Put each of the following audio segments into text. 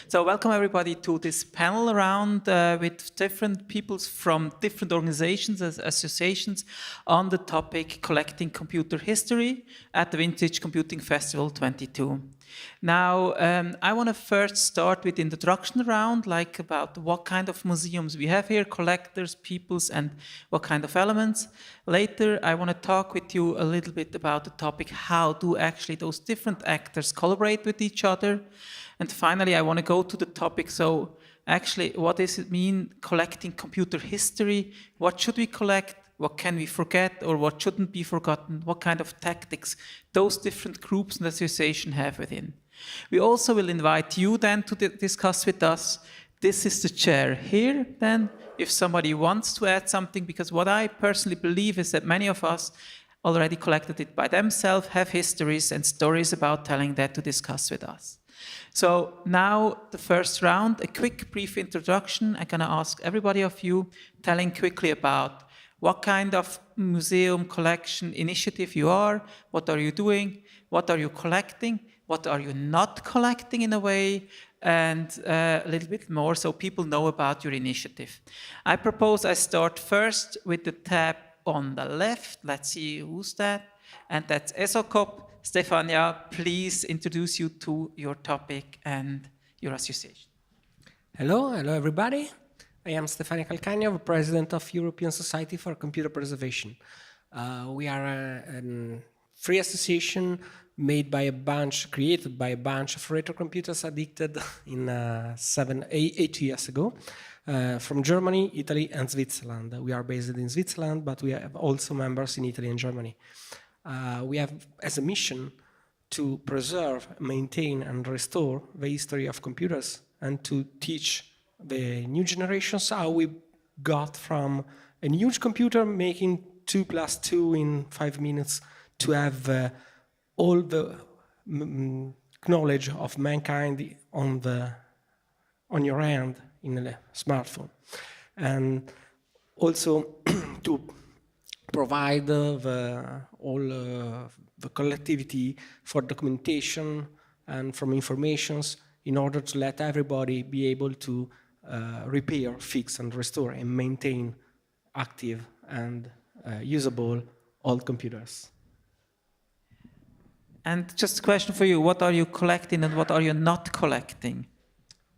So welcome everybody to this panel round with different people from different organizations, associations on the topic collecting computer history at the Vintage Computing Festival 22. Now, I want to first start with the introduction round, like about what kind of museums we have here, collectors, peoples, and what kind of elements. Later, I want to talk with you a little bit about the topic, how do actually those different actors collaborate with each other? And finally, I want to go to the topic, so actually, what does it mean collecting computer history? What should we collect? What can we forget or what shouldn't be forgotten? What kind of tactics those different groups and associations have within? We also will invite you then to discuss with us. This is the chair here then, if somebody wants to add something, because what I personally believe is that many of us already collected it by themselves, have histories and stories about telling that to discuss with us. So now the first round, a quick brief introduction. I'm going to ask everybody of you telling quickly about what kind of museum collection initiative you are, what are you doing, what are you collecting, what are you not collecting in a way, and a little bit more so people know about your initiative. I propose I start first with the tab on the left. Let's see who's that. And that's ESoCop. Stefania, please introduce you to your topic and your association. Hello everybody. I am Stefania Calcagno, President of European Society for Computer Preservation. We are a free association created by a bunch of retro computers addicted in 8 years ago from Germany, Italy, and Switzerland. We are based in Switzerland, but we have also members in Italy and Germany. We have as a mission to preserve, maintain, and restore the history of computers and to teach the new generations how we got from a huge computer making 2 + 2 in 5 minutes to have all the knowledge of mankind on your hand in a smartphone, and also to provide all the collectivity for documentation and from informations in order to let everybody be able to repair, fix, and restore and maintain active and usable old computers. And just a question for you, what are you collecting and what are you not collecting?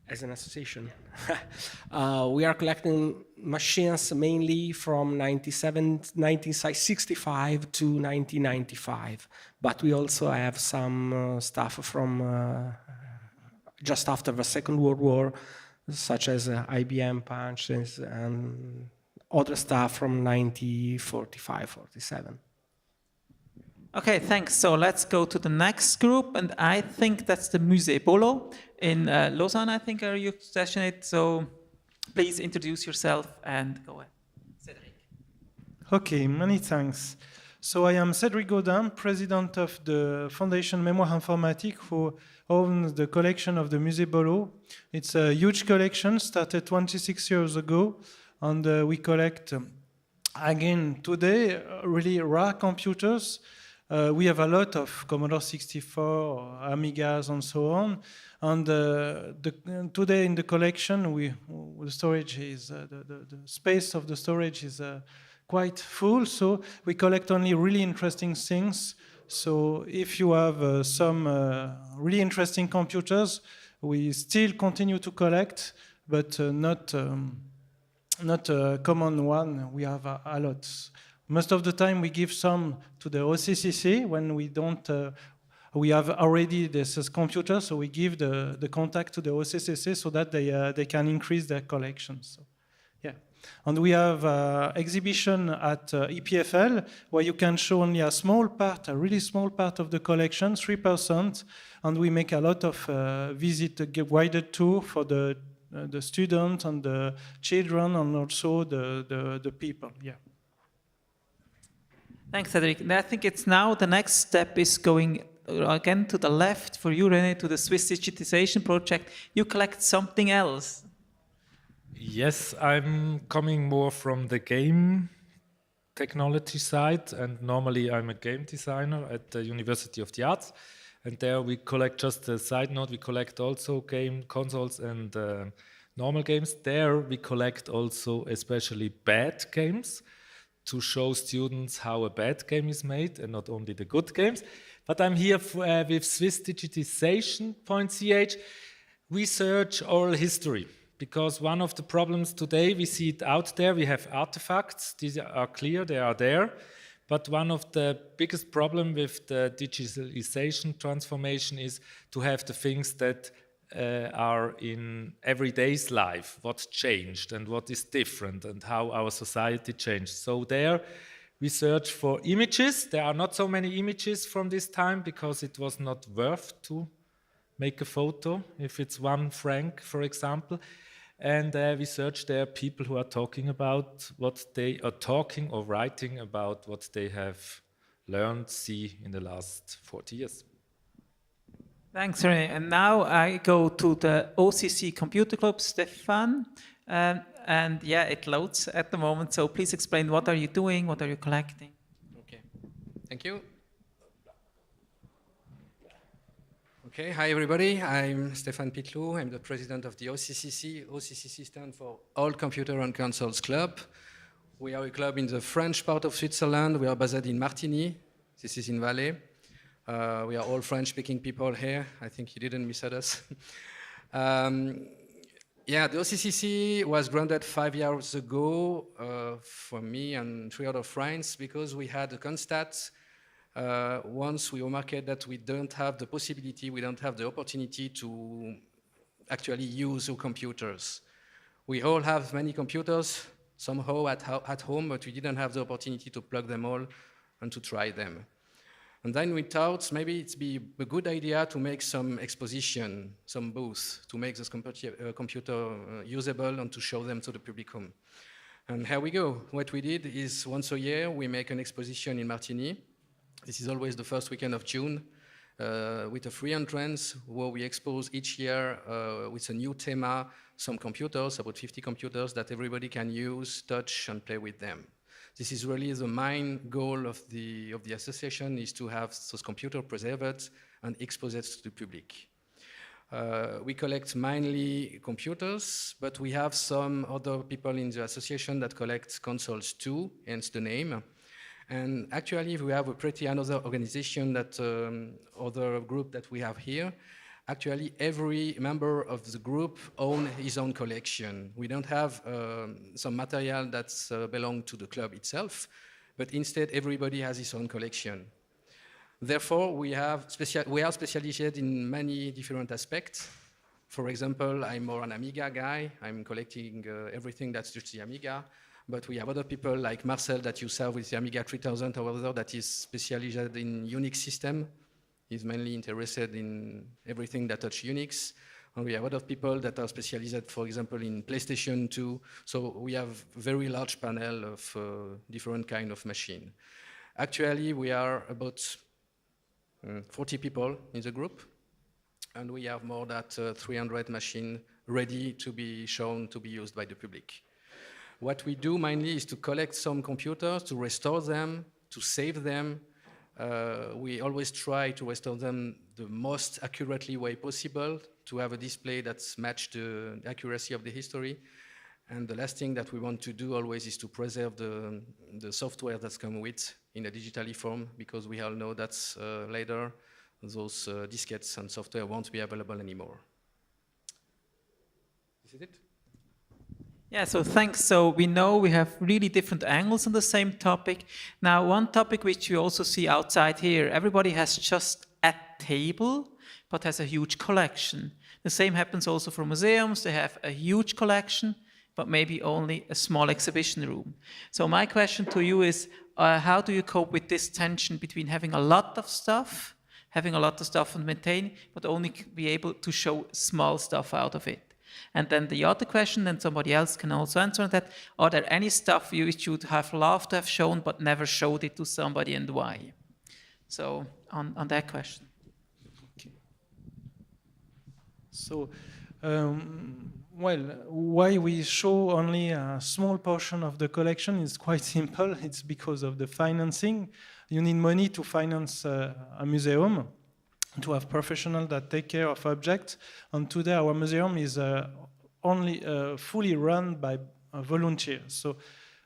As an association, we are collecting machines mainly from 1965 to 1995, but we also have some stuff from just after the Second World War, such as IBM punches and other stuff from 1945-47. Okay, thanks. So let's go to the next group, and I think that's the Musée Bolo in Lausanne, I think, are you stationed? So please introduce yourself and go ahead. Cédric. Okay, many thanks. So I am Cédric Gaudin, president of the Foundation Mémoire Informatique, who owns the collection of the Musée Bolo. It's a huge collection, started 26 years ago, and we collect, again, today, really rare computers. We have a lot of Commodore 64, Amigas, and so on. And today in the collection, the storage is the space of the storage is quite full. So we collect only really interesting things. So if you have some really interesting computers, we still continue to collect, but not a common one. We have a lot. Most of the time we give some to the OCCC when we don't, we have already this computer, so we give the contact to the OCCC so that they can increase their collections. So, yeah. And we have exhibition at EPFL where you can show only a small part, a really small part of the collection, 3%, and we make a lot of guided tour for the students and the children and also the people, yeah. Thanks, Cédric. And I think it's now the next step is going again to the left for you, René, to the Swiss Digitization project. You collect something else. Yes, I'm coming more from the game technology side, and normally I'm a game designer at the University of the Arts. And there we collect, just a side note, we collect also game consoles and normal games. There we collect also especially bad games to show students how a bad game is made and not only the good games. But I'm here with SWISSDIGITIZATION.CH. We search oral history because one of the problems today, we see it out there, we have artifacts, these are clear, they are there. But one of the biggest problems with the digitalization transformation is to have the things that are in everyday's life, what's changed and what is different and how our society changed. So there we search for images. There are not so many images from this time because it was not worth to make a photo, if it's 1 franc, for example. And we search there people who are talking about what they are talking or writing about what they have learned, see in the last 40 years. Thanks, René. And now I go to the OCCC Computer Club, Stéphane. And yeah, it loads at the moment. So please explain, what are you doing? What are you collecting? Okay, thank you. Okay, hi everybody. I'm Stéphane Pitteloud. I'm the president of the OCCC. OCCC stands for All Computer and Consoles Club. We are a club in the French part of Switzerland. We are based in Martigny. This is in Valais. We are all French-speaking people here. I think you didn't miss us. Yeah, the OCCC was granted 5 years ago for me and 3 other friends because we had a constat. Once we remarked that we don't have the possibility, we don't have the opportunity to actually use our computers. We all have many computers somehow at home, but we didn't have the opportunity to plug them all and to try them. And then we thought maybe it'd be a good idea to make some exposition, some booths, to make this computer usable and to show them to the publicum. And here we go. What we did is once a year we make an exposition in Martigny. This is always the first weekend of June, with a free entrance where we expose each year with a new theme, some computers, about 50 computers that everybody can use, touch, and play with them. This is really the main goal of the association, is to have those computers preserved and exposed to the public. We collect mainly computers, but we have some other people in the association that collect consoles too, hence the name. And actually, we have a pretty another organization that other group that we have here. Actually, every member of the group owns his own collection. We don't have some material that's belong to the club itself, but instead everybody has his own collection. Therefore, we are specialized in many different aspects. For example, I'm more an Amiga guy. I'm collecting everything that's just the Amiga. But we have other people like Marcel that you saw with the Amiga 3000 or other that is specialized in Unix system. He's mainly interested in everything that touches Unix. And we have other people that are specialized, for example, in PlayStation 2. So we have a very large panel of different kind of machine. Actually, we are about 40 people in the group. And we have more than 300 machines ready to be shown, to be used by the public. What we do mainly is to collect some computers, to restore them, to save them. We always try to restore them the most accurately way possible, to have a display that's matched the accuracy of the history. And the last thing that we want to do always is to preserve the software that's come with in a digitally form, because we all know that later those diskettes and software won't be available anymore. This is it. Yeah, so thanks. So we know we have really different angles on the same topic. Now, one topic which we also see outside here, everybody has just a table, but has a huge collection. The same happens also for museums. They have a huge collection, but maybe only a small exhibition room. So my question to you is, how do you cope with this tension between having a lot of stuff and maintain, but only be able to show small stuff out of it? And then the other question, then somebody else can also answer on that, are there any stuff you would have loved to have shown but never showed it to somebody, and why? So on that question. Okay. So, well, why we show only a small portion of the collection is quite simple. It's because of the financing. You need money to finance a museum. to have professionals that take care of objects. And today our museum is only fully run by volunteers. So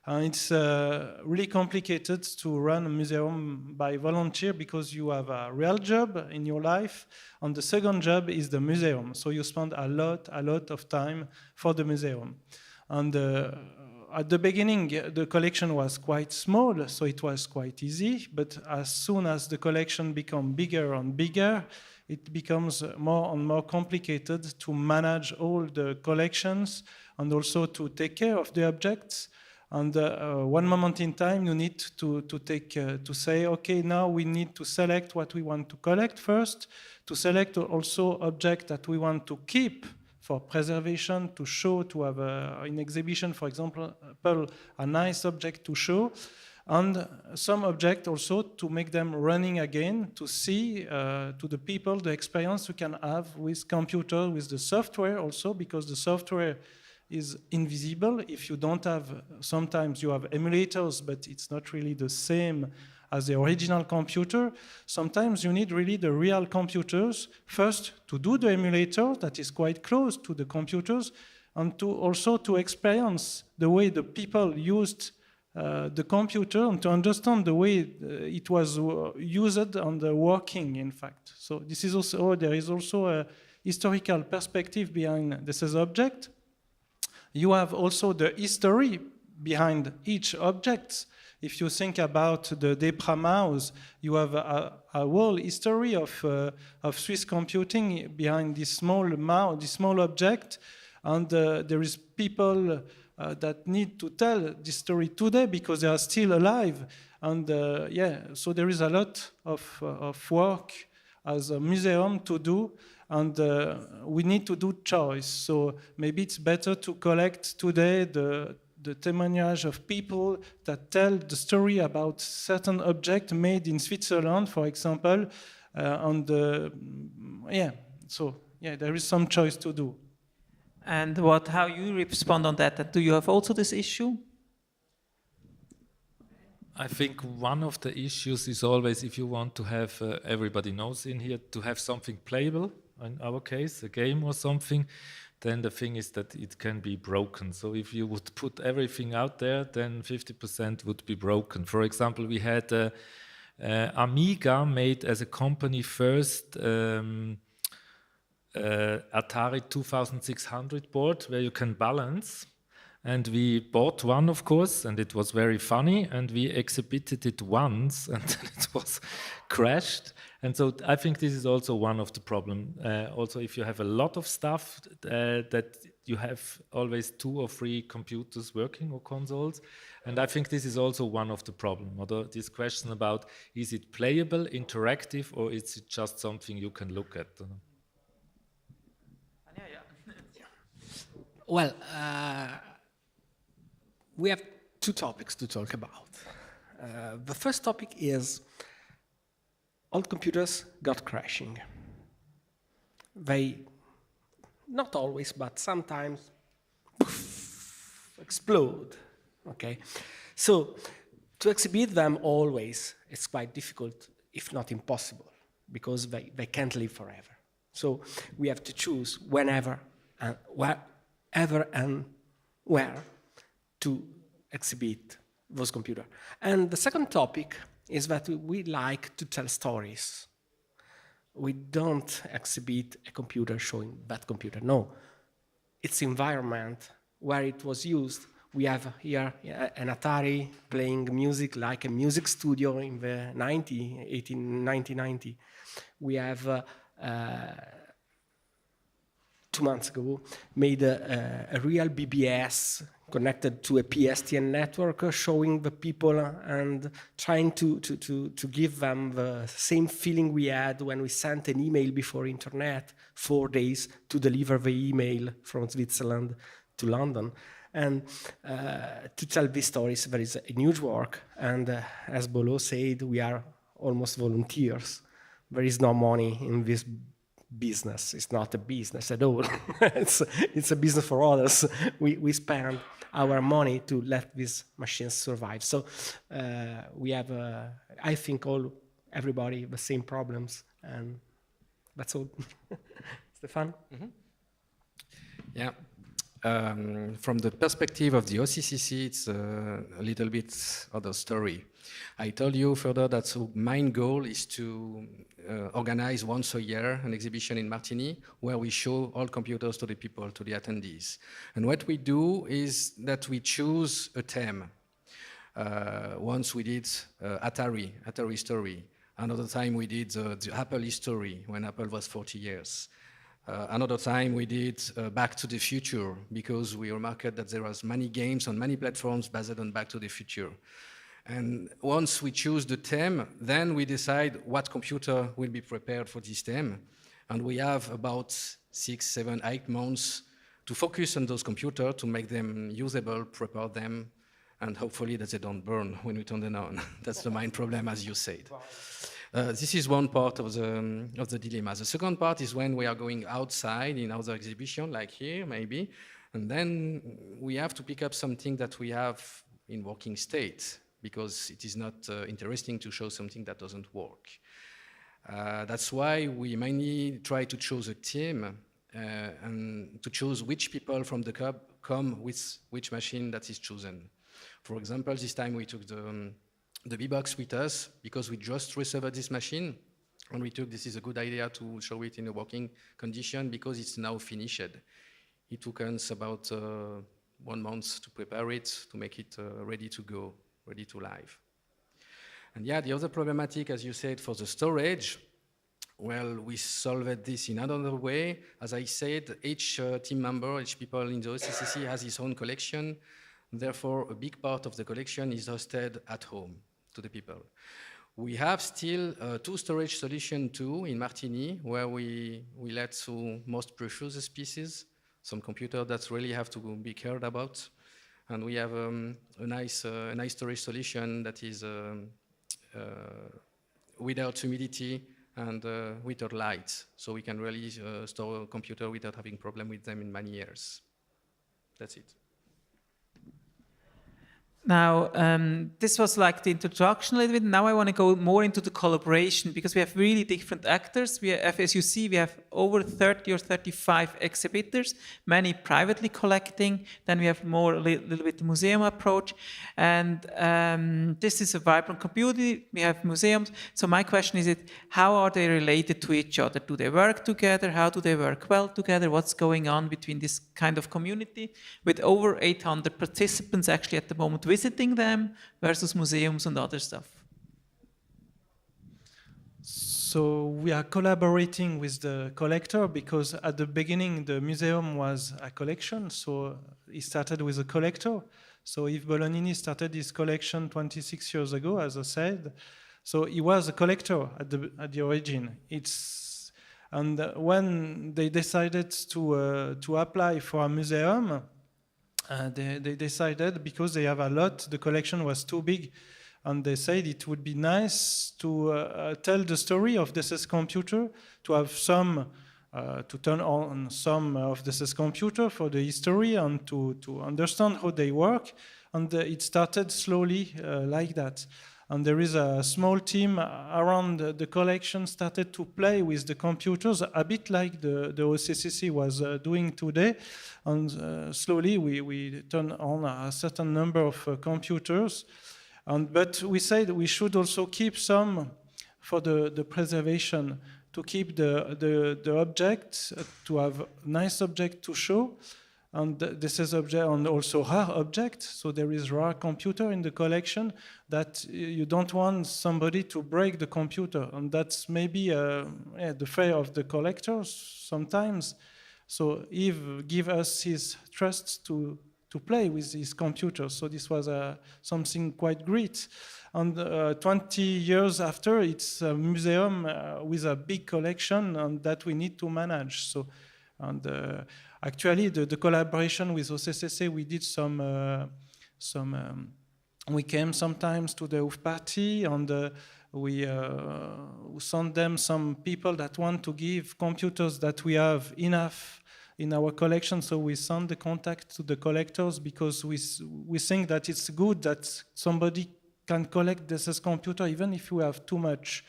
it's really complicated to run a museum by volunteer because you have a real job in your life, and the second job is the museum. So you spend a lot of time for the museum. And at the beginning, the collection was quite small, so it was quite easy. But as soon as the collection becomes bigger and bigger, it becomes more and more complicated to manage all the collections and also to take care of the objects. And one moment in time, you need to say, okay, now we need to select what we want to collect first, to select also objects that we want to keep for preservation, to show, to have an exhibition, for example, a nice object to show, and some object also to make them running again, to see to the people the experience you can have with computer, with the software also, because the software is invisible. If you don't have, sometimes you have emulators, but it's not really the same as the original computer. Sometimes you need really the real computers, first to do the emulator that is quite close to the computers, and to also to experience the way the people used the computer and to understand the way it was used and working, in fact. So this is also, there is also a historical perspective behind this object. You have also the history behind each object. If you think about the Depra mouse, you have a whole history of Swiss computing behind this small mouse, this small object, and there is people that need to tell this story today because they are still alive. And so there is a lot of work as a museum to do, and we need to do choice. So maybe it's better to collect today the témoignage of people that tell the story about certain object made in Switzerland, for example, there is some choice to do. And how you respond on that? Do you have also this issue? I think one of the issues is always, if you want to have, everybody knows in here, to have something playable, in our case, a game or something, then the thing is that it can be broken. So if you would put everything out there, then 50% would be broken. For example, we had Amiga made as a company first Atari 2600 board where you can balance. And we bought one, of course, and it was very funny, and we exhibited it once, and then it was crashed. And so I think this is also one of the problems. Also, if you have a lot of stuff, that you have always 2 or 3 computers working or consoles. And I think this is also one of the problems. Although this question about, is it playable, interactive, or is it just something you can look at? Well, we have 2 topics to talk about. The first topic is old computers got crashing. They, not always, but sometimes, poof, explode, okay? So, to exhibit them always, it's quite difficult, if not impossible, because they can't live forever. So, we have to choose whenever and wherever and where to exhibit those computers. And the second topic is that we like to tell stories. We don't exhibit a computer showing that computer. No, it's environment where it was used. We have here an Atari playing music like a music studio in the 1990. We have 2 months ago made a real BBS connected to a PSTN network, showing the people and trying to give them the same feeling we had when we sent an email before internet, 4 days to deliver the email from Switzerland to London. And to tell these stories, there is a huge work. And as Bolo said, we are almost volunteers. There is no money in this business. It's not a business at all. it's a business for others. We spend our money to let these machines survive. So we have, I think, everybody the same problems, and That's all. Stéphane? Yeah. From the perspective of the OCCC, it's a little bit other story. I told you further that my goal is to organize once a year an exhibition in Martigny where we show all computers to the people, to the attendees. And what we do is that we choose a theme. Once we did Atari story. Another time we did the Apple history when Apple was 40 years. Another time we did Back to the Future because we remarked that there was many games on many platforms based on Back to the Future. And once we choose the theme, then we decide what computer will be prepared for this theme. And we have about 6, 7, 8 months to focus on those computers, to make them usable, prepare them, and hopefully that they don't burn when we turn them on. That's the main problem, as you said. This is one part of the dilemma. The second part is when we are going outside in other exhibition, like here, maybe, and then we have to pick up something that we have in working state, because it is not interesting to show something that doesn't work. That's why we mainly try to choose a theme and to choose which people from the club come with which machine that is chosen. For example, this time we took the V-Box with us because we just reserved this machine, and we took this is a good idea to show it in a working condition because it's now finished. It took us about 1 month to prepare it, to make it ready to go, ready to live. And yeah, the other problematic, as you said, for the storage, well, we solved this in another way. As I said, each team member, each people in the OCCC has his own collection. Therefore, a big part of the collection is hosted at home to the people. We have still 2 storage solutions too in Martigny, where we let to most precious pieces, some computers that really have to be cared about. And we have a nice storage solution that is without humidity and without light. So we can really store a computer without having problem with them in many years. That's it. Now, this was like the introduction a little bit. Now I want to go more into the collaboration because we have really different actors. We have, as you see, we have over 30 or 35 exhibitors, many privately collecting. Then we have more, a little bit the museum approach. And this is a vibrant community. We have museums. So my question is, how are they related to each other? Do they work together? How do they work well together? What's going on between this kind of community with over 800 participants actually at the moment visiting them versus museums and other stuff? So we are collaborating with the collector because at the beginning the museum was a collection, so it started with a collector. So Yves Bolognini started his collection 26 years ago, as I said. So he was a collector at the origin. And when they decided to apply for a museum, they decided, because they have a lot, the collection was too big, and they said it would be nice to tell the story of this computer, to have some, to turn on some of this computer for the history and to understand how they work. And it started slowly like that. And there is a small team around the collection started to play with the computers, a bit like the OCCC was doing today. And slowly we turn on a certain number of computers. But we said we should also keep some for the preservation, to keep the object, to have nice object to show. And this is object, and also rare object. So there is rare computer in the collection that you don't want somebody to break the computer, and that's maybe the fear of the collectors sometimes. So Yves gave us his trust to play with his computer. So this was something quite great. And 20 years after, it's a museum with a big collection, and that we need to manage. So, and actually, the collaboration with OCCC, we did we came sometimes to the OOF party, and we sent them some people that want to give computers that we have enough in our collection. So we send the contact to the collectors because we think that it's good that somebody can collect this computer even if we have too much.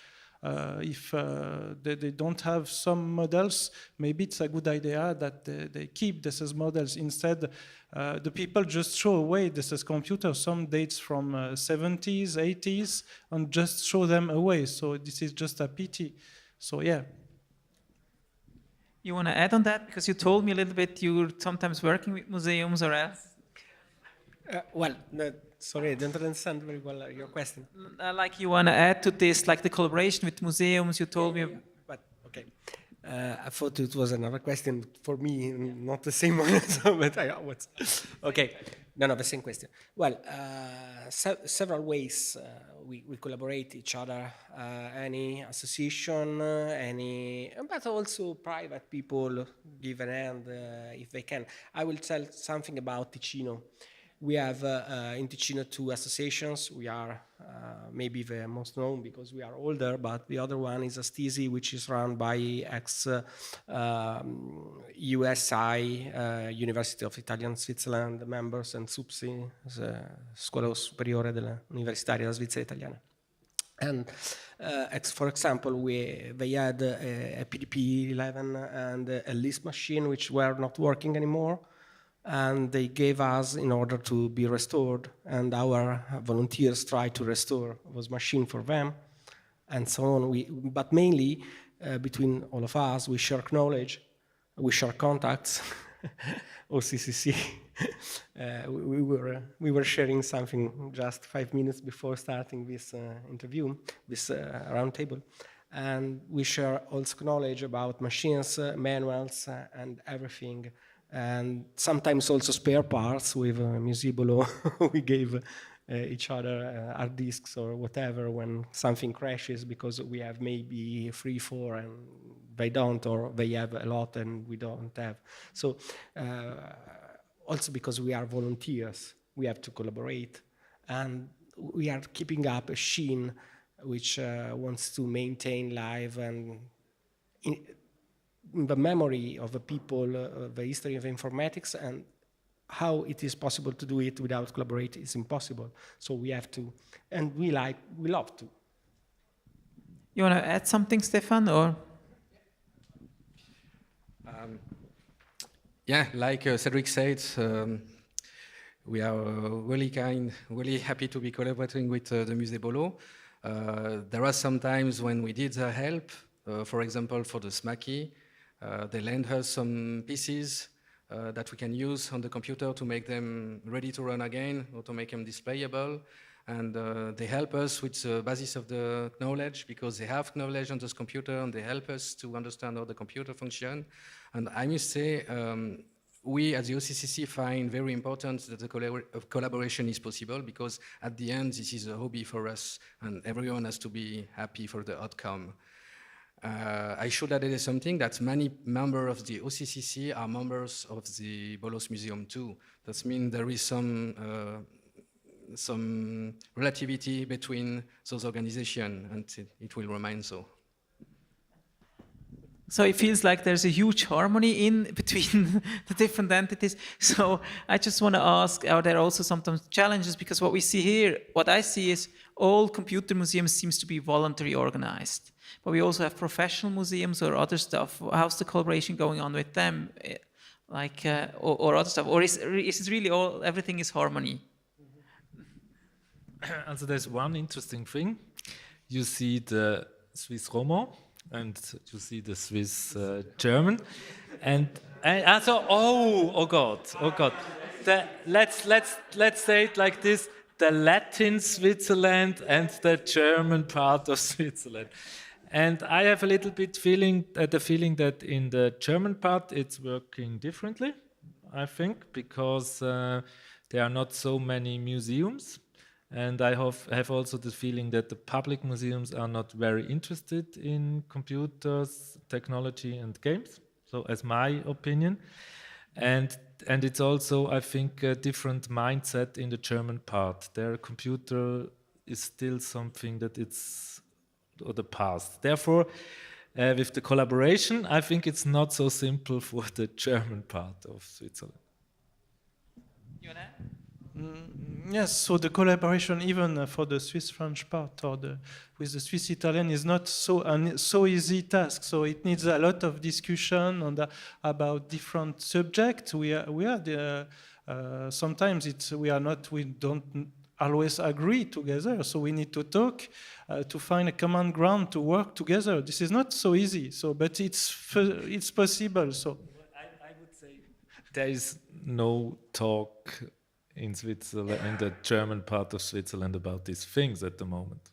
If they don't have some models, maybe it's a good idea that they keep this as models. Instead, the people just show away this as computers, some dates from 70s, 80s, and just show them away. So this is just a pity. So yeah. You want to add on that? Because you told me a little bit you're sometimes working with museums or else. Well, no, sorry, I don't understand very well your question. Like you want to add to this, like the collaboration with museums, you told me. But okay, I thought it was another question for me, not the same one. So, but okay, no, the same question. Well, several ways we collaborate each other. Any association, but also private people give an hand if they can. I will tell something about Ticino. We have in Ticino 2 associations. We are maybe the most known because we are older, but the other one is Astisi, which is run by ex-USI, University of Italian Switzerland members, and SUPSI, Scuola Superiore Universitaria della Svizzera Italiana. And for example, they had a PDP-11 and a LIST machine which were not working anymore. And they gave us in order to be restored, and our volunteers tried to restore those machines for them, and so on. But mainly, between all of us, we share knowledge, we share contacts. OCCC, we were sharing something just 5 minutes before starting this interview, this roundtable, and we share also knowledge about machines, manuals, and everything. And sometimes also spare parts with Musée Bolo. We gave each other hard disks or whatever when something crashes, because we have maybe 3, 4 and they don't, or they have a lot and we don't have. So also because we are volunteers, we have to collaborate, and we are keeping up a scene which wants to maintain live and in the memory of the people, the history of informatics, and how it is possible to do it without collaborating is impossible. So we have to, and we love to. You want to add something, Stefan, or? Yeah, like Cédric said, we are really happy to be collaborating with the Musée Bolo. There are some times when we did their help, for example, for the SMACI. They lend us some pieces that we can use on the computer to make them ready to run again or to make them displayable. And they help us with the basis of the knowledge, because they have knowledge on this computer, and they help us to understand how the computer functions. And I must say, we at the OCCC find very important that the collaboration is possible, because at the end, this is a hobby for us, and everyone has to be happy for the outcome. I should add something, that many members of the OCCC are members of the Bolos Museum too. That means there is some relativity between those organizations, and it will remain so. So it feels like there's a huge harmony in between the different entities. So I just want to ask, are there also sometimes challenges? Because what we see here, what I see is all computer museums seems to be voluntary organized. But we also have professional museums or other stuff. How's the collaboration going on with them? Like, or other stuff? Or is it really everything is harmony? Also there's one interesting thing. You see the Swiss Roman, and you see the Swiss German, and so oh God, let's say it like this: the Latin Switzerland and the German part of Switzerland. And I have a little bit the feeling that in the German part it's working differently, I think, because there are not so many museums. And I have also the feeling that the public museums are not very interested in computers, technology, and games. So, as my opinion, and it's also, I think, a different mindset in the German part. Their computer is still something that it's the past. Therefore, with the collaboration, I think it's not so simple for the German part of Switzerland. You want to add? Yes, so the collaboration, even for the Swiss-French part or with the Swiss-Italian, is not so easy task. So it needs a lot of discussion about different subjects. Sometimes we don't always agree together. So we need to talk to find a common ground to work together. This is not so easy. But it's possible. So I would say there is no talk in Switzerland, in the German part of Switzerland, about these things at the moment.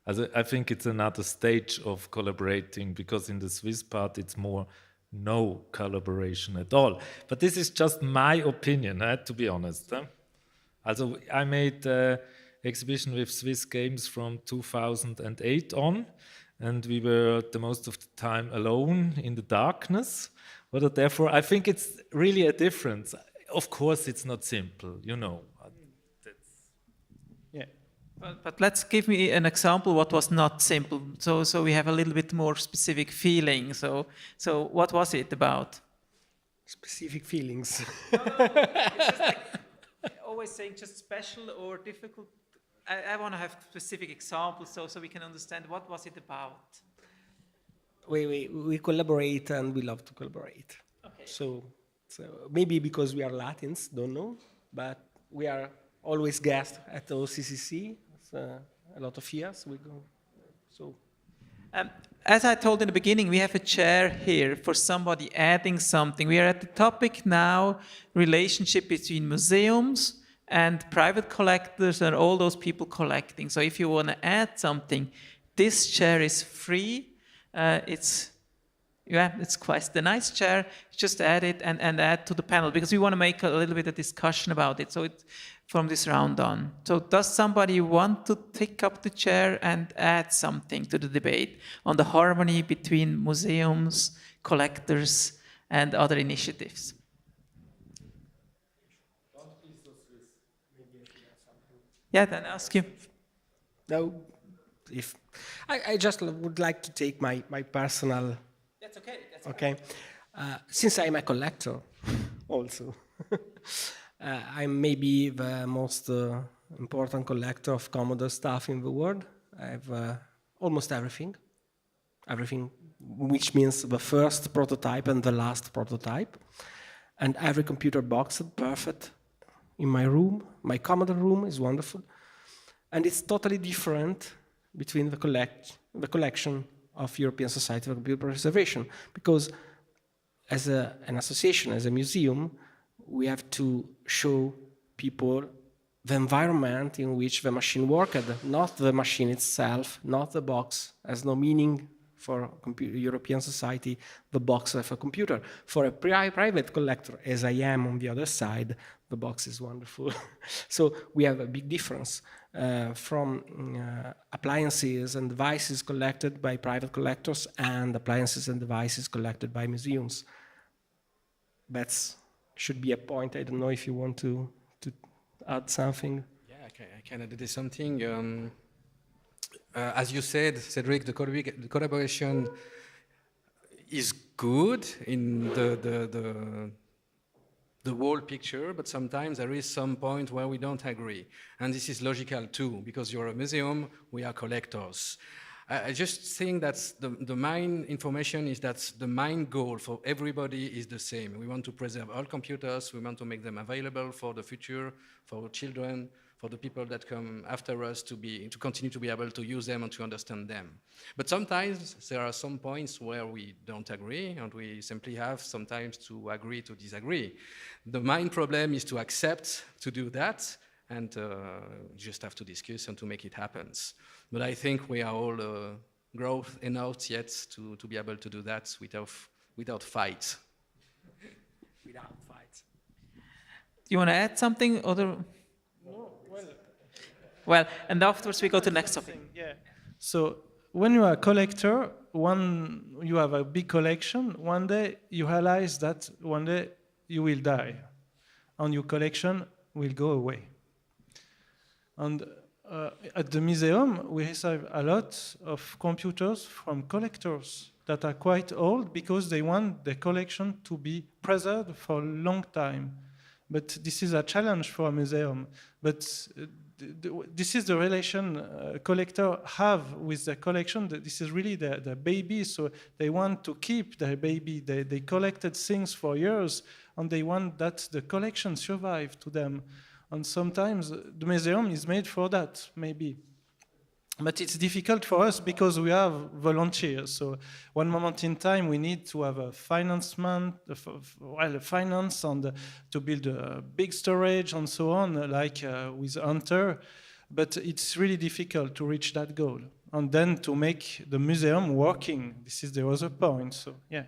I think it's another stage of collaborating, because in the Swiss part it's more no collaboration at all. But this is just my opinion, to be honest. Also, I made an exhibition with Swiss Games from 2008 on, and we were the most of the time alone in the darkness. But therefore, I think it's really a difference. Of course, it's not simple, you know. yeah. But let's give me an example what was not simple, so we have a little bit more specific feeling. So what was it about? Specific feelings. Always saying just special or difficult. I want to have specific examples so we can understand what was it about. We collaborate and we love to collaborate. Okay. So maybe because we are Latins, don't know, but we are always guests at the OCCC. A lot of years we go. So. As I told in the beginning, we have a chair here for somebody adding something. We are at the topic now, relationship between museums and private collectors and all those people collecting. So if you want to add something, this chair is free. It's quite a nice chair. Just add it and add to the panel, because we want to make a little bit of discussion about it. So it's from this round on. So does somebody want to take up the chair and add something to the debate on the harmony between museums, collectors, and other initiatives? Yeah, then ask you. No, if I just would like to take my personal. That's okay. That's okay. Since I'm a collector, also, I'm maybe the most important collector of Commodore stuff in the world. I have almost everything, which means the first prototype and the last prototype, and every computer box is perfect. In my room, my Commodore room is wonderful, and it's totally different between the collection of European Society for Computer Preservation, because as an association, as a museum, we have to show people the environment in which the machine worked, not the machine itself, not the box. Has no meaning for European Society, the box of a computer. For a private collector, as I am on the other side, the box is wonderful. So we have a big difference from appliances and devices collected by private collectors and appliances and devices collected by museums. That should be a point. I don't know if you want to add something. Yeah, I can add something. As you said, Cédric, the collaboration is good in the whole picture, but sometimes there is some point where we don't agree. And this is logical too, because you're a museum, we are collectors. I just think that the main information is that the main goal for everybody is the same. We want to preserve all computers, we want to make them available for the future, for children, for the people that come after us to continue to be able to use them and to understand them. But sometimes there are some points where we don't agree, and we simply have sometimes to agree to disagree. The main problem is to accept to do that, and just have to discuss and to make it happen. But I think we are all grown enough yet to be able to do that without fight. Without fight. You want to add something? Well, and afterwards we go to the next topic. Yeah. So when you are a collector, you have a big collection. One day you realize that one day you will die, and your collection will go away. And at the museum, we receive a lot of computers from collectors that are quite old because they want the collection to be preserved for a long time. But this is a challenge for a museum. But this is the relation collector have with the collection. This is really the baby, so they want to keep their baby. They collected things for years, and they want that the collection survive to them. And sometimes the museum is made for that, maybe. But it's difficult for us because we have volunteers. So one moment in time, we need to have a finance and to build a big storage and so on, like with Hunter. But it's really difficult to reach that goal. And then to make the museum working. This is the other point, so yeah.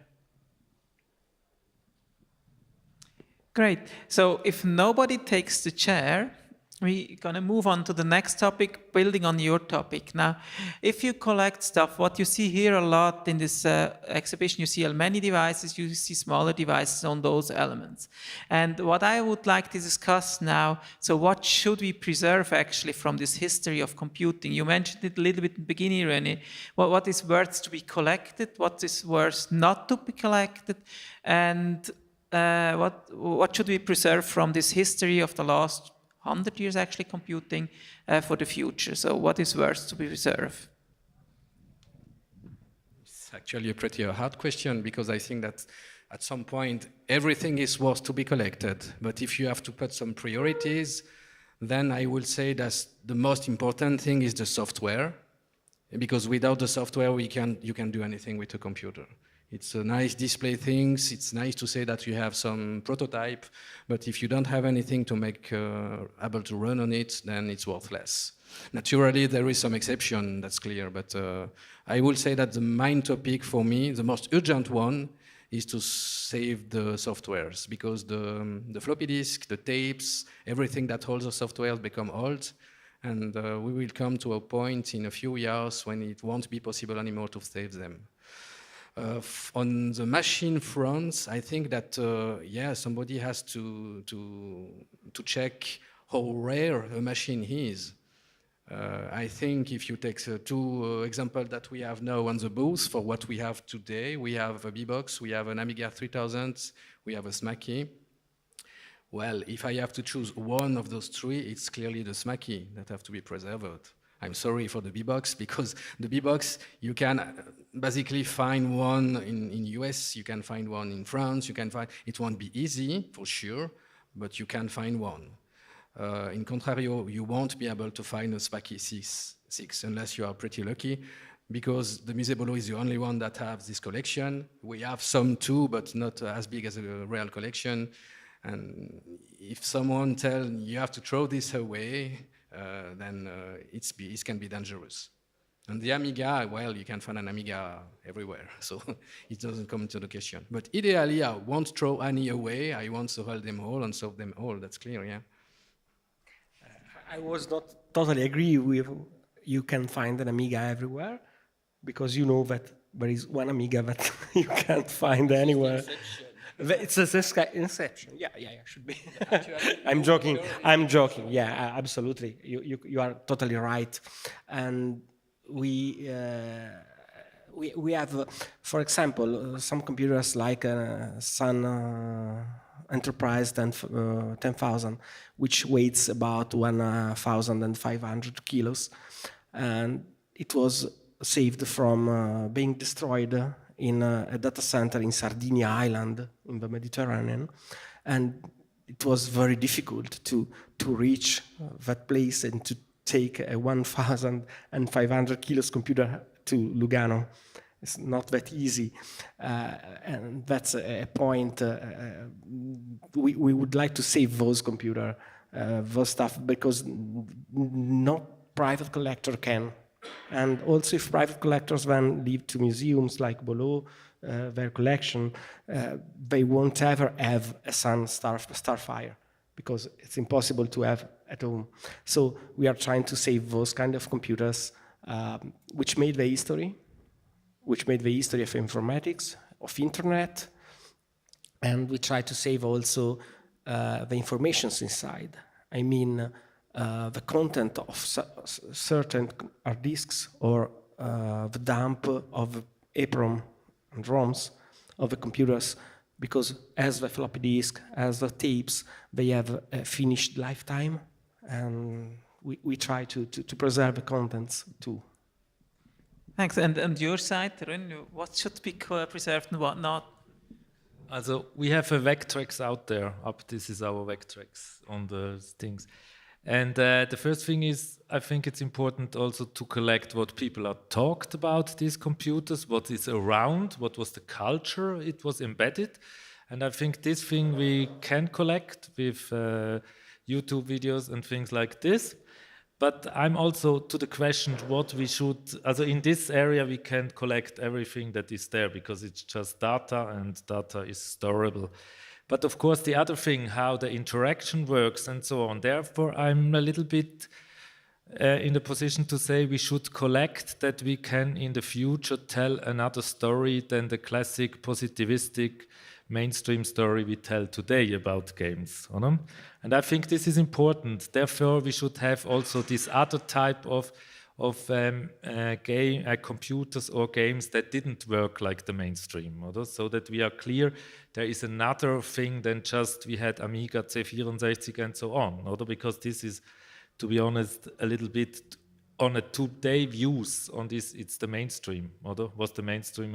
Great. So if nobody takes the chair, we're going to move on to the next topic, building on your topic. Now, if you collect stuff, what you see here a lot in this exhibition, you see many devices, you see smaller devices on those elements. And what I would like to discuss now, so what should we preserve actually from this history of computing? You mentioned it a little bit in the beginning, René. What is worth to be collected? What is worth not to be collected? And what should we preserve from this history of the last 100 years actually computing for the future? So what is worth to be preserved? It's actually a pretty hard question, because I think that at some point everything is worth to be collected. But if you have to put some priorities, then I will say that the most important thing is the software, because without the software you can do anything with a computer. It's a nice display things, it's nice to say that you have some prototype, but if you don't have anything to make able to run on it, then it's worthless. Naturally, there is some exception, that's clear, but I will say that the main topic for me, the most urgent one, is to save the softwares, because the floppy disk, the tapes, everything that holds the software become old, and we will come to a point in a few years when it won't be possible anymore to save them. On the machine front, I think that somebody has to check how rare a machine is. I think if you take two examples that we have now on the booth for what we have today, we have a B-Box, we have an Amiga 3000, we have a Smaky. Well, if I have to choose one of those three, it's clearly the Smaky that have to be preserved. I'm sorry for the B-Box, because the B-Box, you can basically find one in US, you can find one in France, you can find, it won't be easy, for sure, but you can find one. In contrario, you won't be able to find a Smaky 6 unless you are pretty lucky, because the Musée Bolo is the only one that has this collection. We have some too, but not as big as a real collection. And if someone tells you have to throw this away, then it can be dangerous. And the Amiga, well, you can find an Amiga everywhere, so it doesn't come into the question. But ideally, I won't throw any away. I want to hold them all and solve them all. That's clear, yeah. I was not totally agree with you can find an Amiga everywhere, because you know that there is one Amiga that you can't find anywhere. It's an exception. Yeah, should be. I'm joking. Yeah, absolutely. You are totally right. And we have, for example, some computers like Sun Enterprise 10,000, which weighs about 1,500 kilos, and it was saved from being destroyed in a data center in Sardinia Island in the Mediterranean, and it was very difficult to reach that place and to take a 1,500 kilos computer to Lugano. It's not that easy, and that's a point. We would like to save those computer, those stuff, because no private collector can. And also, if private collectors then leave to museums like Bolo, their collection, they won't ever have a Sun Starfire, because it's impossible to have at home. So we are trying to save those kind of computers, which made the history of informatics, of internet, and we try to save also the informations inside. I mean, the content of certain hard disks, or the dump of EEPROM and ROMs of the computers because as the floppy disk, as the tapes, they have a finished lifetime, and we try to preserve the contents too. Thanks. And your side, René, what should be preserved and what not? Also, we have a Vectrex out there. This is our Vectrex on the things. And the first thing is, I think it's important also to collect what people are talked about these computers, what is around, what was the culture it was embedded. And I think this thing we can collect with YouTube videos and things like this. But I'm also to the question what we should, also in this area we can't collect everything that is there because it's just data and data is storable. But of course the other thing, how the interaction works and so on, therefore I'm a little bit in the position to say we should collect that we can in the future tell another story than the classic positivistic mainstream story we tell today about games. And I think this is important. Therefore, we should have also this other type of computers or games that didn't work like the mainstream, so that we are clear there is another thing than just we had Amiga, C64 and so on, because this is, to be honest, a little bit on a today views on this, it's the mainstream, was the mainstream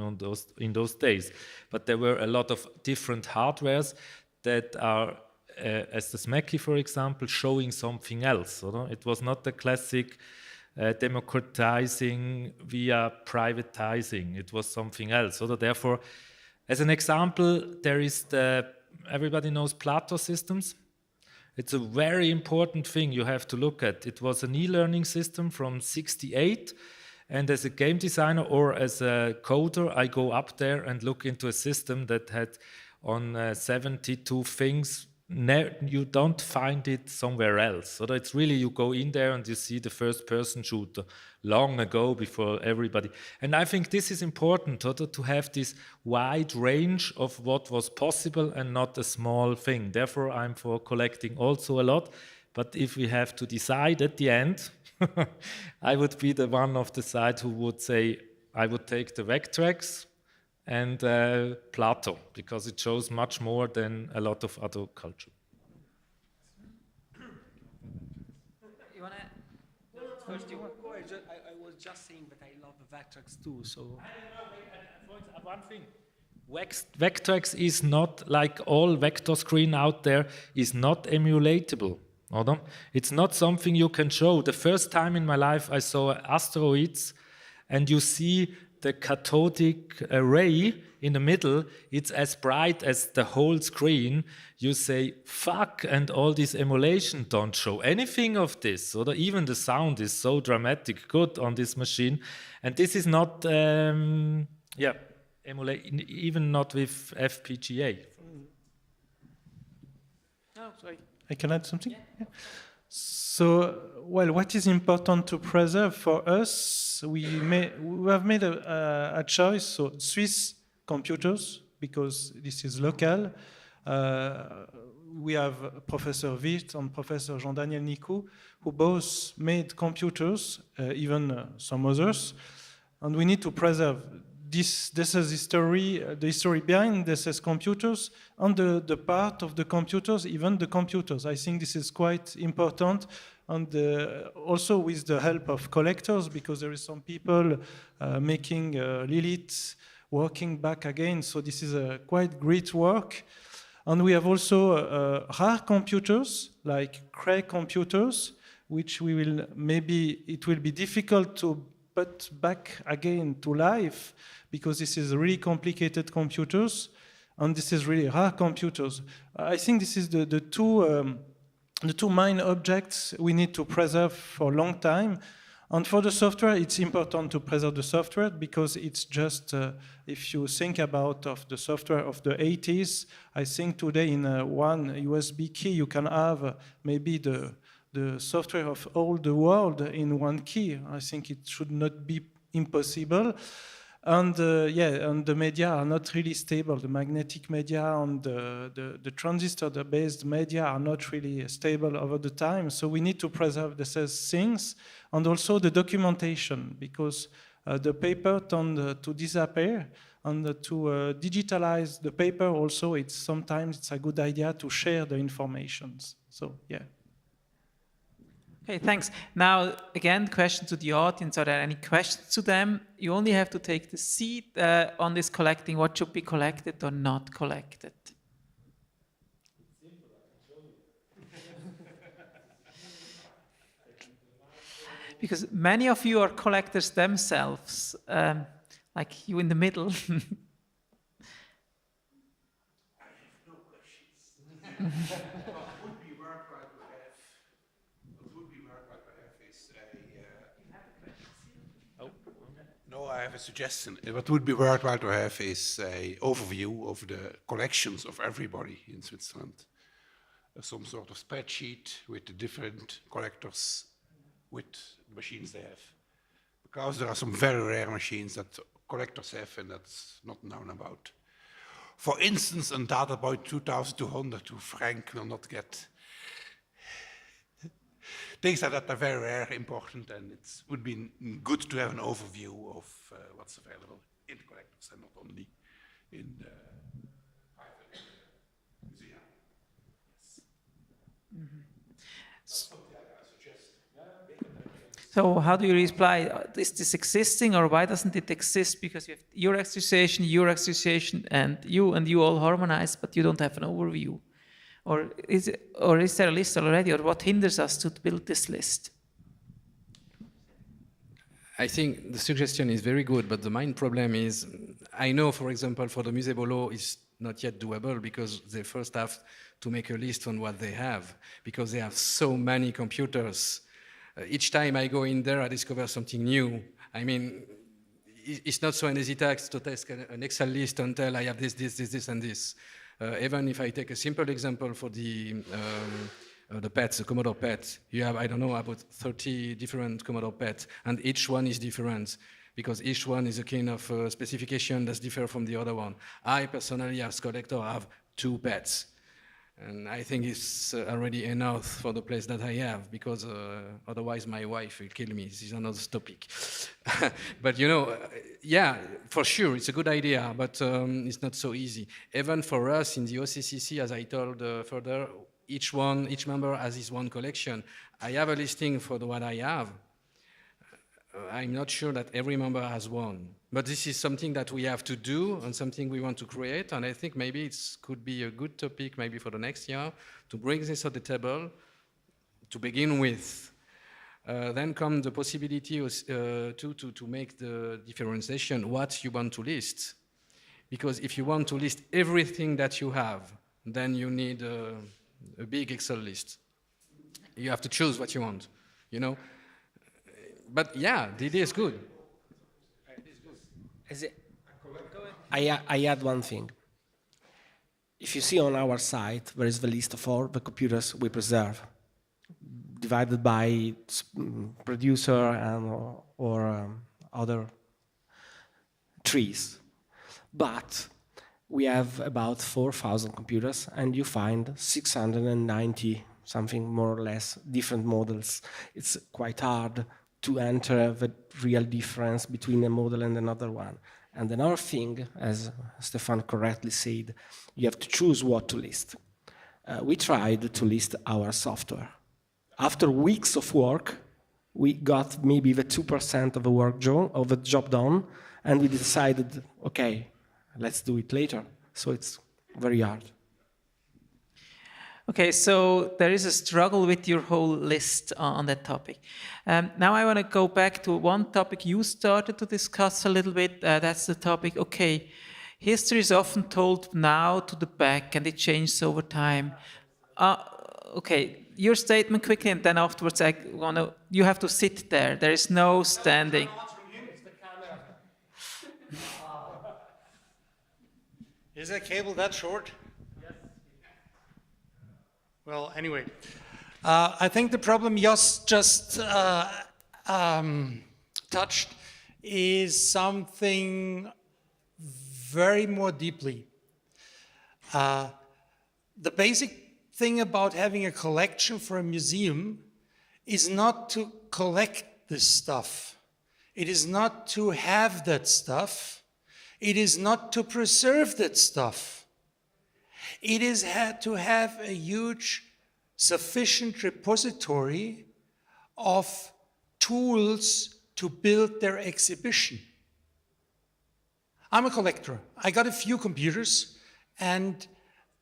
in those days. But there were a lot of different hardwares that are, as the SMECI, for example, showing something else. It was not the classic democratizing via privatizing. It was something else. Therefore, as an example, there is everybody knows Plato systems. It's a very important thing you have to look at. It was an e-learning system from '68, and as a game designer or as a coder, I go up there and look into a system that had on 72 things. You don't find it somewhere else. So it's really, you go in there and you see the first person shooter long ago before everybody. And I think this is important to have this wide range of what was possible and not a small thing. Therefore, I'm for collecting also a lot. But if we have to decide at the end, I would be the one of the side who would say, I would take the Vectrex and Plato, because it shows much more than a lot of other culture. You want to? First, you want? I was just saying that I love the Vectrex too. So one thing, Vectrex is not like all vector screen out there is not emulatable. It's not something you can show. The first time in my life I saw asteroids, and you see the cathodic ray in the middle, it's as bright as the whole screen. You say, fuck, and all this emulation don't show anything of this. Even the sound is so dramatic good on this machine. And this is not, even not with FPGA. Oh, sorry. I can add something? Yeah. So, well, what is important to preserve for us, we have made a choice, so Swiss computers, because this is local. We have Professor Wirt and Professor Jean-Daniel Nicou, who both made computers, even some others, and we need to preserve this is the history behind this is computers, and the part of the computers, even the computers. I think this is quite important, and also with the help of collectors, because there is some people making Lilith, working back again, so this is a quite great work. And we have also rare computers, like Cray computers, which we will it will be difficult to put back again to life, because this is really complicated computers, and this is really rare computers. I think this is the two main objects we need to preserve for a long time. And for the software, it's important to preserve the software, because it's just, if you think about the software of the 80s, I think today in one USB key you can have maybe the software of all the world in one key. I think it should not be impossible. And and the media are not really stable. The magnetic media and the transistor-based media are not really stable over the time. So we need to preserve these things, and also the documentation, because the paper tend to disappear. And to digitalize the paper also, sometimes it's a good idea to share the informations. So, yeah. Okay, thanks. Now, again, question to the audience. Are there any questions to them? You only have to take the seat on this collecting. What should be collected or not collected? Because many of you are collectors themselves, like you in the middle. I have no questions. What would be worthwhile to have is no, I have a suggestion. What would be worthwhile to have is an overview of the collections of everybody in Switzerland. Some sort of spreadsheet with the different collectors with machines they have. Because there are some very rare machines that collectors have and that's not known about. For instance, a data point 2200 to Frank will not get. Things like that are very rare, important, and it would be good to have an overview of what's available in the collectors and not only in the private museum. Yes. Mm-hmm. That's something I suggest. So how do you reply? Is this existing, or why doesn't it exist? Because you have your association, and you all harmonize, but you don't have an overview. Or is there a list already, or what hinders us to build this list? I think the suggestion is very good, but the main problem is, I know, for example, for the Musée Bolo, it's not yet doable because they first have to make a list on what they have, because they have so many computers. Each time I go in there, I discover something new. I mean, it's not so an easy task to test an Excel list until I have this, and this. Even if I take a simple example for the PET, the Commodore PET, you have, I don't know, about 30 different Commodore PET, and each one is different, because each one is a kind of specification that's different from the other one. I personally, as collector, have 2 PETs. And I think it's already enough for the place that I have, because otherwise my wife will kill me. This is another topic. But you know, yeah, for sure, it's a good idea, but it's not so easy. Even for us in the OCCC, as I told further, each member has his one collection. I have a listing for what I have. I'm not sure that every member has one. But this is something that we have to do and something we want to create. And I think maybe it could be a good topic maybe for the next year to bring this on the table to begin with. Then come the possibility to make the differentiation, what you want to list. Because if you want to list everything that you have, then you need a big Excel list. You have to choose what you want, you know. But yeah, the idea is good. I add one thing. If you see on our site, there is the list of all the computers we preserve, divided by producer and or other trees. But we have about 4,000 computers, and you find 690 something more or less different models. It's quite hard to enter the real difference between a model and another one. And another thing, as Stéphane correctly said, you have to choose what to list. We tried to list our software. After weeks of work, we got maybe the 2% of the job done, and we decided, okay, let's do it later. So it's very hard. Okay, so there is a struggle with your whole list on that topic. Now I want to go back to one topic you started to discuss a little bit. That's the topic, okay, history is often told now to the back and it changes over time. Okay, your statement quickly, and then afterwards you have to sit there. There is no standing. Is that cable that short? Well, anyway, I think the problem Jos just touched is something very more deeply. The basic thing about having a collection for a museum is not to collect this stuff. It is not to have that stuff. It is not to preserve that stuff. It is to have a huge, sufficient repository of tools to build their exhibition. I'm a collector. I got a few computers, and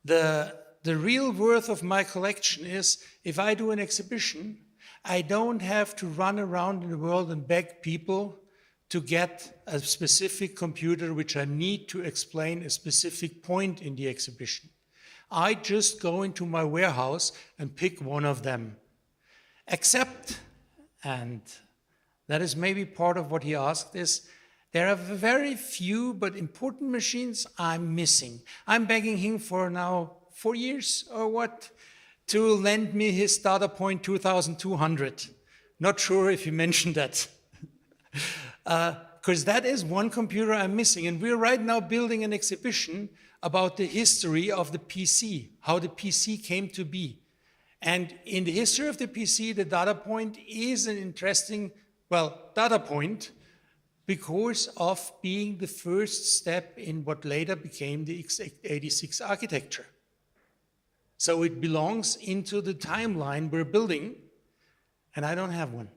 the real worth of my collection is if I do an exhibition, I don't have to run around in the world and beg people to get a specific computer which I need to explain a specific point in the exhibition. I just go into my warehouse and pick one of them. Except, and that is maybe part of what he asked, is there are very few but important machines I'm missing. I'm begging him for now 4 years or what to lend me his data point 2200. Not sure if he mentioned that. Because that is one computer I'm missing. And we're right now building an exhibition about the history of the PC, how the PC came to be. And in the history of the PC, the data point is an interesting, data point because of being the first step in what later became the x86 architecture. So it belongs into the timeline we're building, and I don't have one.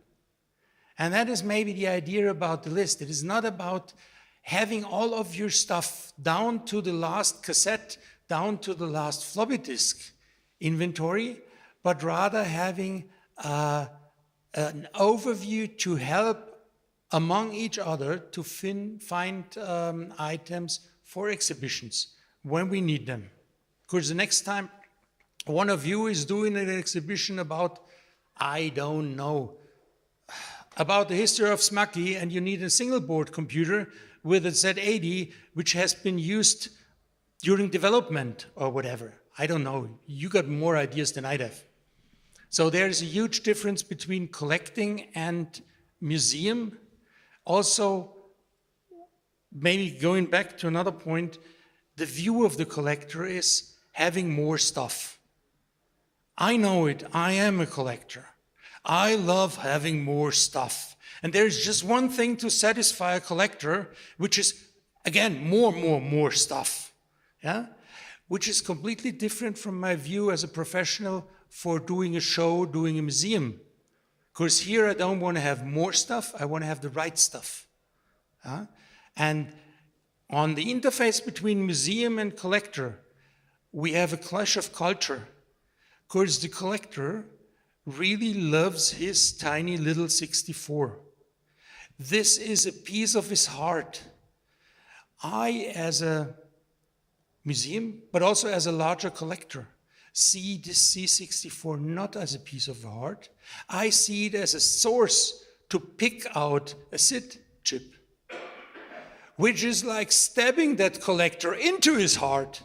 And that is maybe the idea about the list. It is not about having all of your stuff down to the last cassette, down to the last floppy disk inventory, but rather having an overview to help among each other to find items for exhibitions when we need them. Because the next time one of you is doing an exhibition about, I don't know, about the history of Smaki, and you need a single board computer with a Z80 which has been used during development or whatever. I don't know. You got more ideas than I have. So there's a huge difference between collecting and museum. Also, maybe going back to another point, the view of the collector is having more stuff. I know it. I am a collector. I love having more stuff. And there's just one thing to satisfy a collector, which is, again, more stuff. Yeah? Which is completely different from my view as a professional for doing a show, doing a museum. Because here I don't want to have more stuff, I want to have the right stuff. And on the interface between museum and collector, we have a clash of culture. Because the collector really loves his tiny little 64. This is a piece of his heart. I, as a museum, but also as a larger collector, see this C64 not as a piece of the heart. I see it as a source to pick out a SID chip, which is like stabbing that collector into his heart.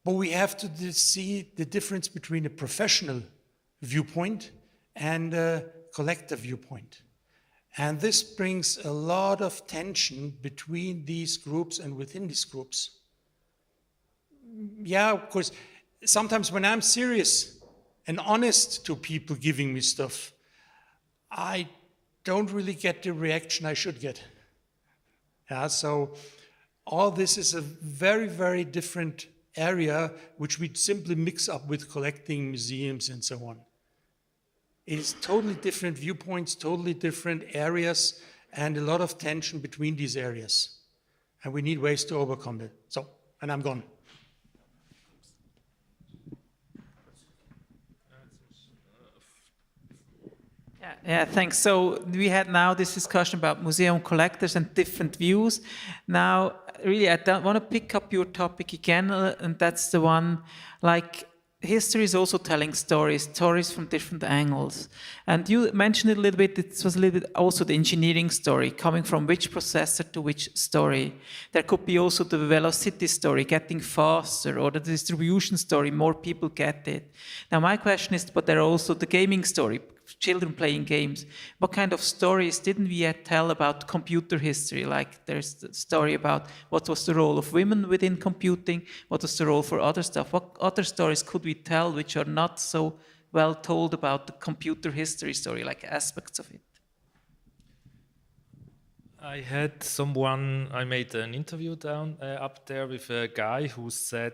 But we have to see the difference between a professional viewpoint and a collector viewpoint. And this brings a lot of tension between these groups and within these groups. Yeah, of course, sometimes when I'm serious and honest to people giving me stuff, I don't really get the reaction I should get. Yeah, so all this is a very, very different area which we simply mix up with collecting, museums, and so on. It is totally different viewpoints, totally different areas, and a lot of tension between these areas. And we need ways to overcome it. So, and I'm gone. Yeah, thanks. So we had now this discussion about museum collectors and different views. Now, really, I don't want to pick up your topic again, and that's the one, like, history is also telling stories from different angles. And you mentioned it a little bit, it was a little bit also the engineering story, coming from which processor to which story. There could be also the velocity story, getting faster, or the distribution story, more people get it. Now my question is, but there are also the gaming story, children playing games. What kind of stories didn't we yet tell about computer history? Like there's the story about what was the role of women within computing, what was the role for other stuff. What other stories could we tell which are not so well told about the computer history story, like aspects of it? I made an interview up there with a guy who said,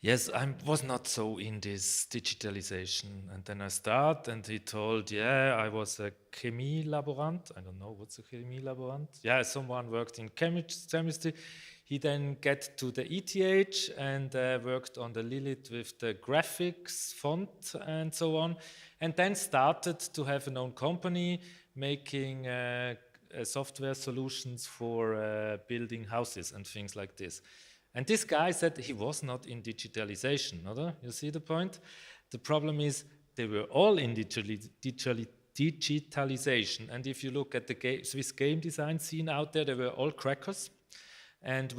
yes, I was not so in this digitalization. And then I start, and he told, yeah, I was a chemie laborant. I don't know, what's a chemie laborant? Yeah, someone worked in chemistry. He then get to the ETH and worked on the Lilith with the graphics, font, and so on. And then started to have an own company making software solutions for building houses and things like this. And this guy said he was not in digitalization. You see the point? The problem is they were all in digitalization. And if you look at the Swiss game design scene out there, they were all crackers and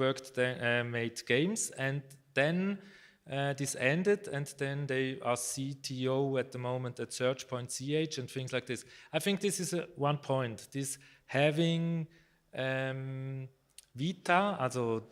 made games. And then this ended, and then they are CTO at the moment at Search.CH and things like this. I think this is one point. This having Vita, also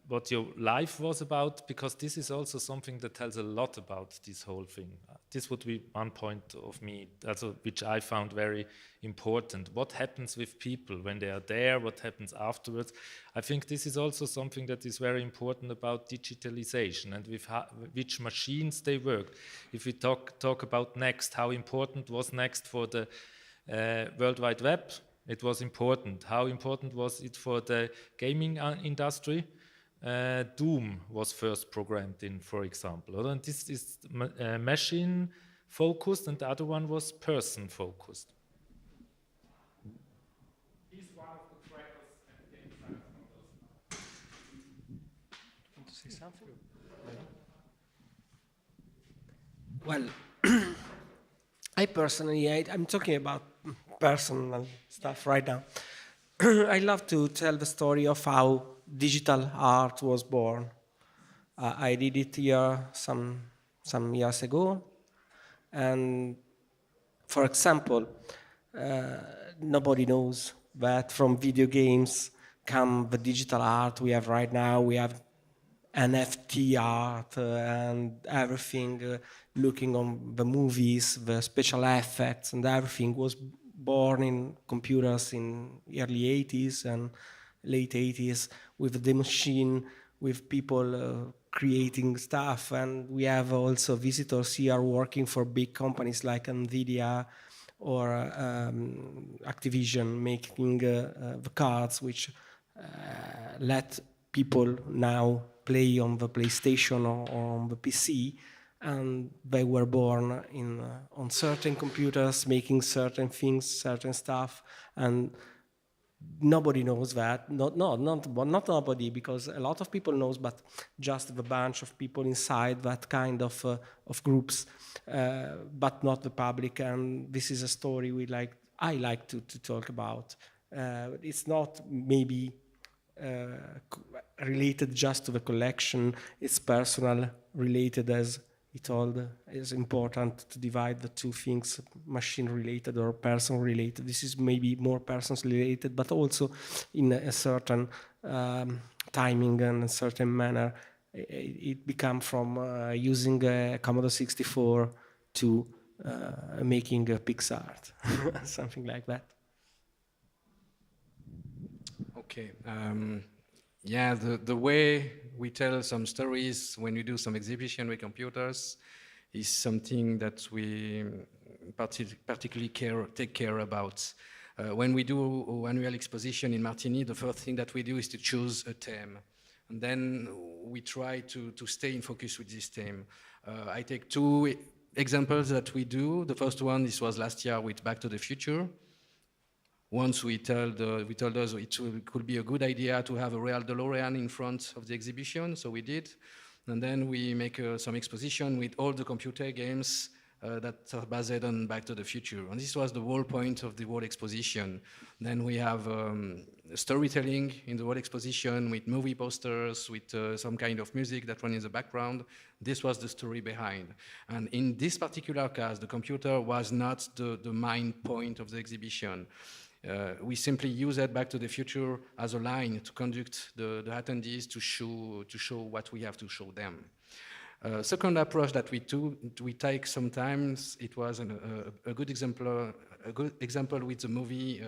what your life was about, because this is also something that tells a lot about this whole thing. This would be one point of me, also, which I found very important. What happens with people when they are there? What happens afterwards? I think this is also something that is very important about digitalization and with which machines they work. If we talk about Next, how important was Next for the World Wide Web? It was important. How important was it for the gaming industry? Doom was first programmed in, for example. And this is machine focused, and the other one was person focused. He's one of the crackers and game designers. Want to say something? Well, I personally, I'm talking about personal stuff right now. I love to tell the story of how digital art was born. I did it here some years ago, and for example, nobody knows that from video games come the digital art we have right now. We have NFT art and everything, looking on the movies, the special effects, and everything was born in computers in early 80s and late 80s with the machine, with people creating stuff. And we have also visitors here working for big companies like NVIDIA or Activision, making the cards which let people now play on the PlayStation or on the PC. And they were born on certain computers, making certain things, certain stuff, and nobody knows that. Not nobody, because a lot of people knows, but just the bunch of people inside that kind of groups, but not the public. And this is a story I like to talk about. It's not maybe related just to the collection. It's personal, related, as he told. It's important to divide the two things, machine-related or person-related. This is maybe more person-related, but also in a certain timing and a certain manner. It becomes from using a Commodore 64 to making a PixArt, something like that. Okay. Yeah, the way we tell some stories when we do some exhibition with computers is something that we particularly take care about. When we do an annual exposition in Martigny, the first thing that we do is to choose a theme. And then we try to stay in focus with this theme. I take two examples that we do. The first one, this was last year with Back to the Future. Once we told us it could be a good idea to have a real DeLorean in front of the exhibition, so we did. And then we make some exposition with all the computer games that are based on Back to the Future. And this was the whole point of the whole exposition. Then we have storytelling in the whole exposition with movie posters, with some kind of music that run in the background. This was the story behind. And in this particular case, the computer was not the main point of the exhibition. We simply use it Back to the Future as a line to conduct the attendees to show what we have to show them. Second approach that we take sometimes, it was a good example with the movie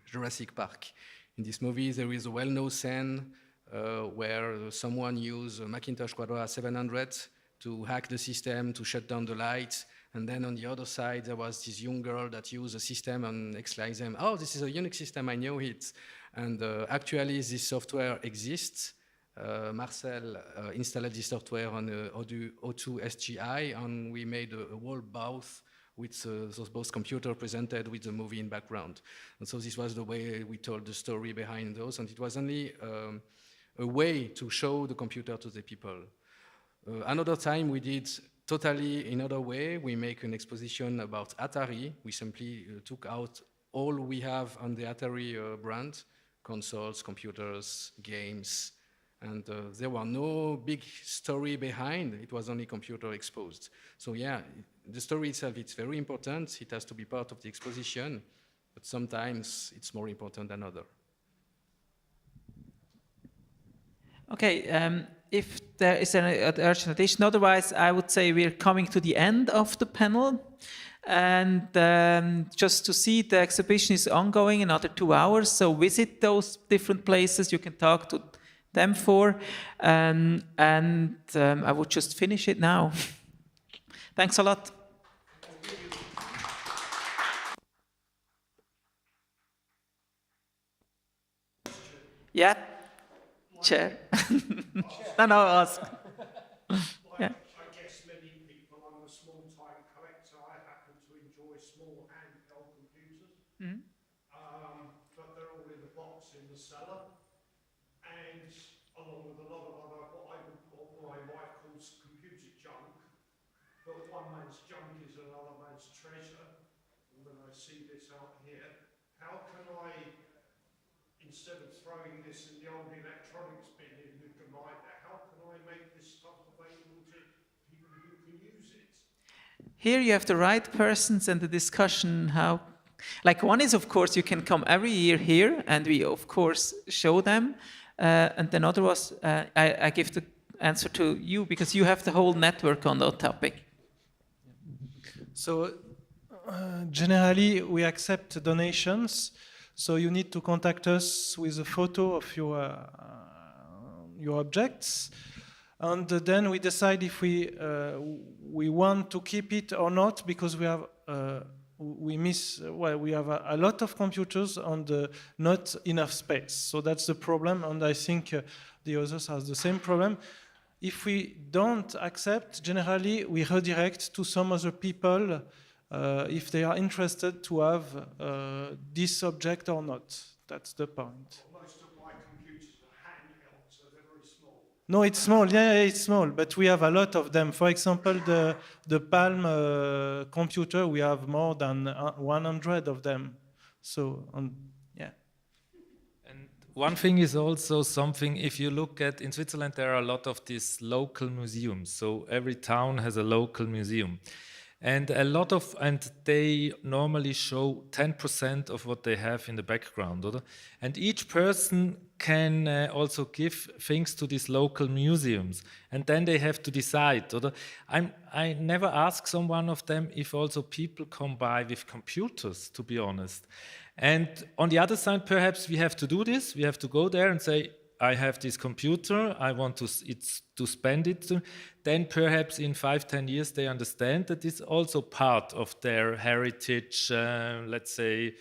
Jurassic Park. In this movie, there is a well-known scene where someone used a Macintosh Quadra 700 to hack the system, to shut down the lights, and then on the other side, there was this young girl that used a system and explained them, oh, this is a Unix system, I know it. And actually, this software exists. Marcel installed this software on O2 SGI, and we made a whole booth with those both computers presented with the movie in background. And so this was the way we told the story behind those, and it was only a way to show the computer to the people. Another time we did totally another way. We make an exposition about Atari. We simply took out all we have on the Atari brand, consoles, computers, games, and there were no big story behind. It was only computer exposed. So yeah, the story itself, it's very important. It has to be part of the exposition, but sometimes it's more important than other. Okay, if there is an urgent addition, otherwise I would say we're coming to the end of the panel. And just to see, the exhibition is ongoing another 2 hours, so visit those different places. You can talk to them for, and I would just finish it now. Thanks a lot. Yeah, chair. No, ask. Yeah. I guess many people, I'm a small-time collector, I happen to enjoy small handheld computers, but they're all in a box in the cellar, and along with a lot of other, what my wife calls computer junk, but one man's junk is another man's treasure, and when I see this out here, how can I, instead of throwing this in the old electronics bin in the Gemeinde, how can I make this stuff available to people who can use it? Here you have the right persons and the discussion how, like one is of course you can come every year here and we of course show them, and then other was, I give the answer to you because you have the whole network on that topic. So generally we accept donations. So you need to contact us with a photo of your objects, and then we decide if we want to keep it or not, because we have we have a lot of computers and not enough space. So that's the problem, and I think the others have the same problem. If we don't accept, generally we redirect to some other people. If they are interested to have this object or not. That's the point. Most of my computers are handheld, so they're very small. No, it's small. Yeah, it's small, but we have a lot of them. For example, the Palm computer, we have more than 100 of them. So, yeah. And one thing is also something, if you look at, in Switzerland, there are a lot of these local museums. So every town has a local museum. And they normally show 10% of what they have in the background, oder? And each person can also give things to these local museums, and then they have to decide, oder? I never ask someone of them if also people come by with computers, to be honest. And on the other side, perhaps we have to do this. We have to go there and say, I have this computer, I want to spend it. Then perhaps in 5-10 years they understand that it's also part of their heritage, let's say,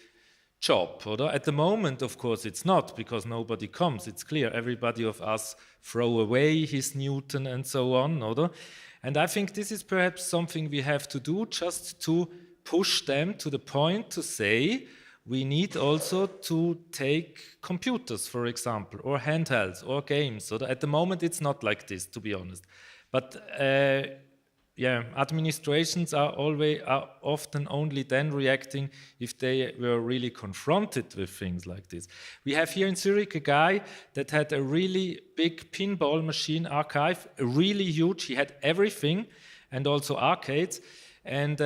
job. Or at the moment, of course, it's not, because nobody comes. It's clear, everybody of us throw away his Newton and so on. Or? And I think this is perhaps something we have to do, just to push them to the point to say, we need also to take computers, for example, or handhelds, or games. So at the moment, it's not like this, to be honest. But administrations are often only then reacting if they were really confronted with things like this. We have here in Zurich a guy that had a really big pinball machine archive, really huge. He had everything, and also arcades. And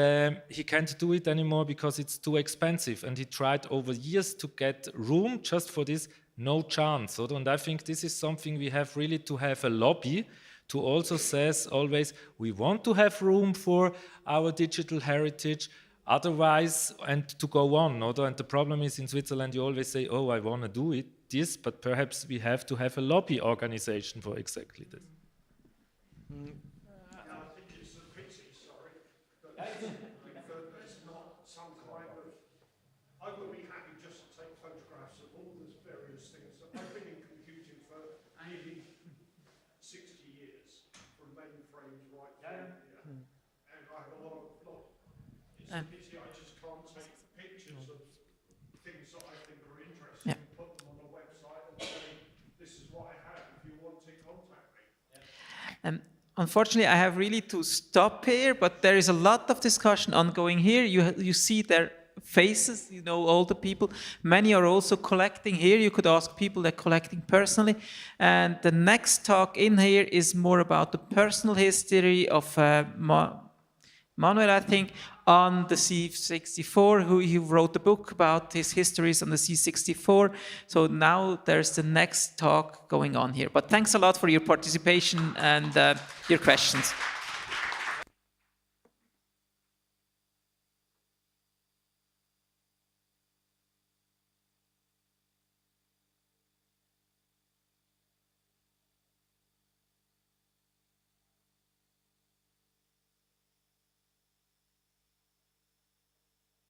he can't do it anymore because it's too expensive. And he tried over years to get room just for this, no chance. And I think this is something we have really to have a lobby to also says always, we want to have room for our digital heritage, Otherwise, and to go on, and the problem is in Switzerland, you always say, oh, I want to do this, but perhaps we have to have a lobby organization for exactly this. I think it's a pity, sorry, that there's not some kind of. I would be happy just to take photographs of all the various things. I've been in computing for nearly 60 years, from mainframes right through, and I have a lot. It's a pity I just can't take pictures of things that I think are interesting and put them on a website and say, this is what I have. If you want to contact me. Unfortunately, I have really to stop here, but there is a lot of discussion ongoing here. You see their faces, you know, all the people. Many are also collecting here. You could ask people that are collecting personally. And the next talk in here is more about the personal history of Manuel, I think, on the C64, who wrote the book about his histories on the C64. So now there's the next talk going on here. But thanks a lot for your participation and your questions.